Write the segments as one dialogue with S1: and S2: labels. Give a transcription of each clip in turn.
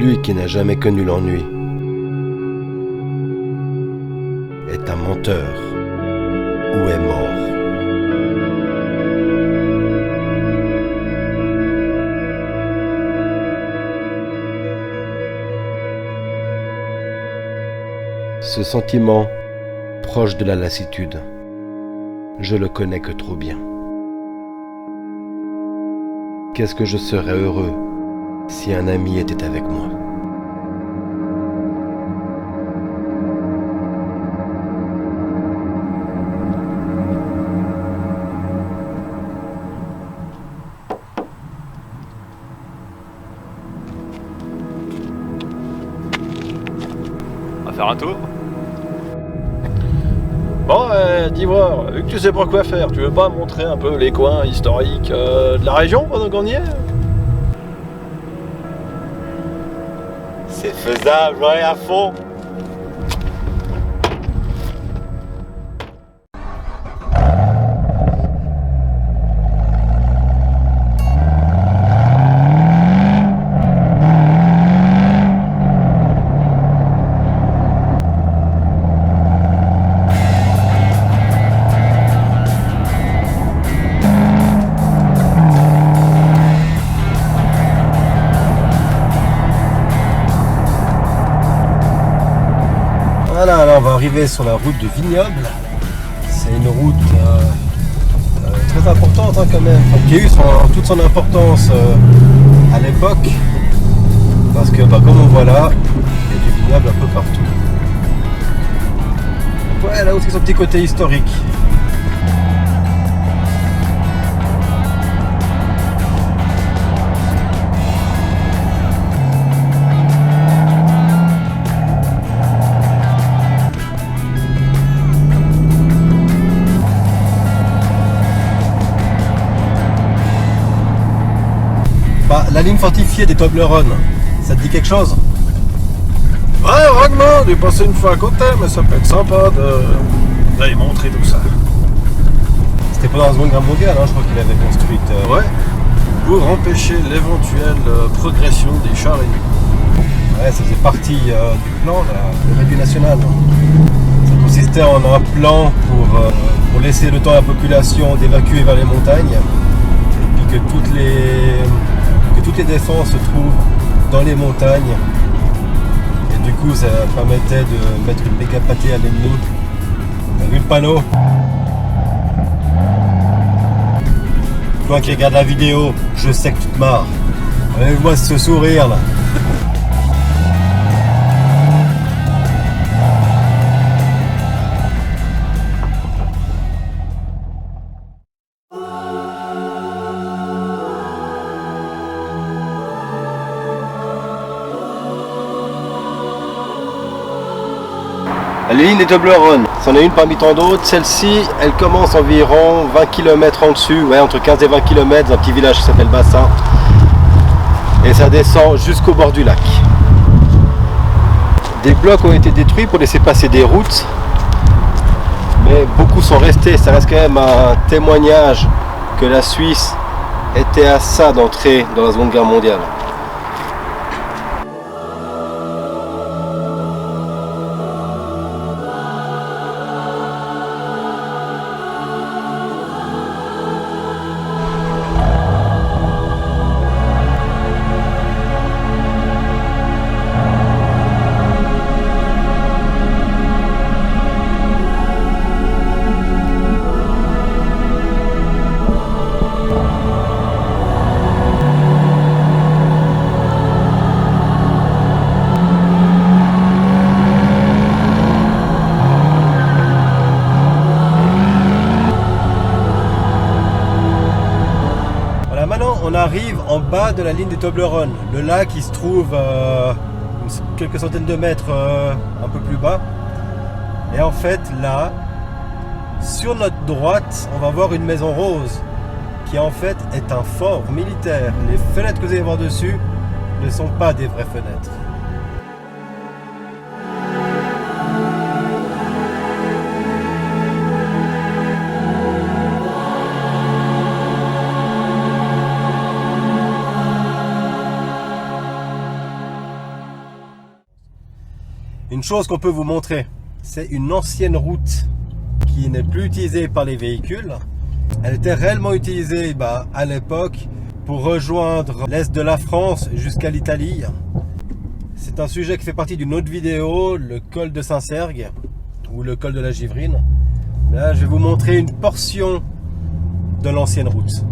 S1: Lui qui n'a jamais connu l'ennui est un menteur ou est mort. Ce sentiment, proche de la lassitude, je le connais que trop bien. Qu'est-ce que je serais heureux si un ami était avec moi.
S2: On va faire un tour.
S3: Bon, dis-moi, vu que tu sais pas quoi faire, tu veux pas montrer un peu les coins historiques de la région pendant qu'on y est?
S2: C'est faisable, ouais, à fond.
S1: Voilà, là on va arriver sur la route de Vignoble. C'est une route très importante quand même, enfin, qui a eu toute son importance à l'époque. Parce que comme on voit là, il y a du vignoble un peu partout. Donc, ouais, là aussi son petit côté historique. La ligne fortifiée des Toblerones, ça te dit quelque chose?
S3: Ouais, vaguement, j'ai passé une fois à côté, mais ça peut être sympa d'aller montrer tout ça.
S1: C'était pendant la Seconde Guerre mondiale, je crois qu'il avait construite.
S3: Ouais, pour empêcher l'éventuelle progression des chars ennemis.
S1: Ouais, ça faisait partie du plan, le Rébut national. Ça consistait en un plan pour laisser le temps à la population d'évacuer vers les montagnes, et puis que toutes les défenses se trouvent dans les montagnes. Et du coup, ça permettait de mettre une méga pâtée à l'ennemi. T'as vu le panneau? Toi qui regardes la vidéo, je sais que tu te marres. Enlève-moi ce sourire là. La ligne des Toblerones, c'en est une parmi tant d'autres. Celle-ci, elle commence environ 20 km en dessus, ouais, entre 15 et 20 km, dans un petit village qui s'appelle Bassin. Et ça descend jusqu'au bord du lac. Des blocs ont été détruits pour laisser passer des routes, mais beaucoup sont restés. Ça reste quand même un témoignage que la Suisse était à ça d'entrer dans la Seconde Guerre mondiale. On arrive en bas de la ligne des Toblerones. Le lac il se trouve quelques centaines de mètres un peu plus bas. Et en fait là, sur notre droite, on va voir une maison rose qui en fait est un fort militaire. Les fenêtres que vous allez voir dessus ne sont pas des vraies fenêtres. Une chose qu'on peut vous montrer, c'est une ancienne route qui n'est plus utilisée par les véhicules. Elle était réellement utilisée à l'époque pour rejoindre l'est de la France jusqu'à l'Italie. C'est un sujet qui fait partie d'une autre vidéo, le col de Saint-Sergue ou le col de la Givrine. Là, je vais vous montrer une portion de l'ancienne route.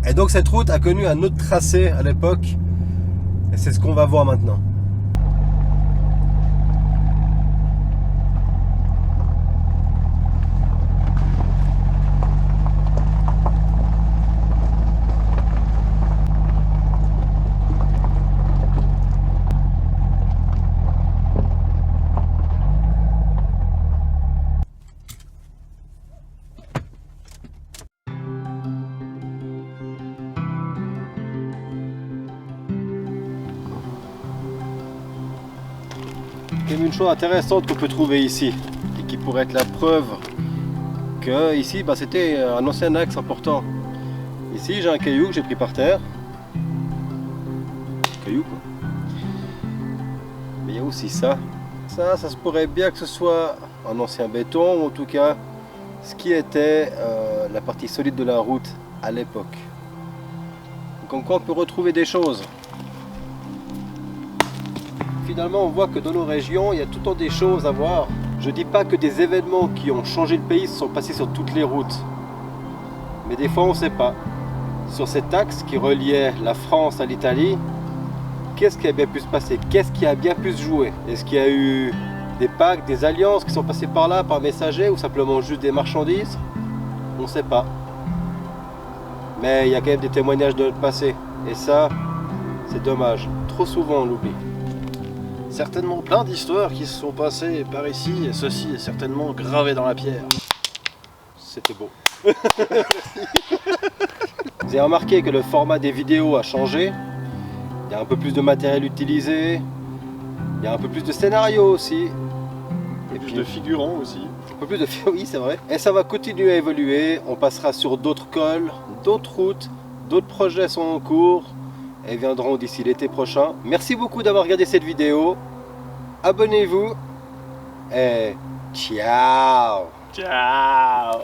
S1: Et donc cette route a connu un autre tracé à l'époque, et c'est ce qu'on va voir maintenant. Une chose intéressante qu'on peut trouver ici et qui pourrait être la preuve que ici c'était un ancien axe important. Ici j'ai un caillou que j'ai pris par terre. Caillou quoi. Mais il y a aussi ça. Ça se pourrait bien que ce soit un ancien béton ou en tout cas ce qui était la partie solide de la route à l'époque. Donc on peut retrouver des choses. Finalement, on voit que dans nos régions, il y a tout le temps des choses à voir. Je ne dis pas que des événements qui ont changé le pays sont passés sur toutes les routes. Mais des fois, on ne sait pas. Sur cet axe qui reliait la France à l'Italie, qu'est-ce qui a bien pu se passer? Qu'est-ce qui a bien pu se jouer? Est-ce qu'il y a eu des pactes, des alliances qui sont passées par là, par messager, ou simplement juste des marchandises? On ne sait pas. Mais il y a quand même des témoignages de notre passé. Et ça, c'est dommage. Trop souvent, on l'oublie.
S3: Certainement plein d'histoires qui se sont passées par ici, et ceci est certainement gravé dans la pierre.
S1: C'était beau. Vous avez remarqué que le format des vidéos a changé. Il y a un peu plus de matériel utilisé. Il y a un peu plus de scénario aussi.
S3: Et plus de figurants aussi.
S1: Un peu plus de... Oui, c'est vrai. Et ça va continuer à évoluer. On passera sur d'autres cols, d'autres routes, d'autres projets sont en cours. Et viendront d'ici l'été prochain. Merci beaucoup d'avoir regardé cette vidéo. Abonnez-vous. Et ciao.
S3: Ciao.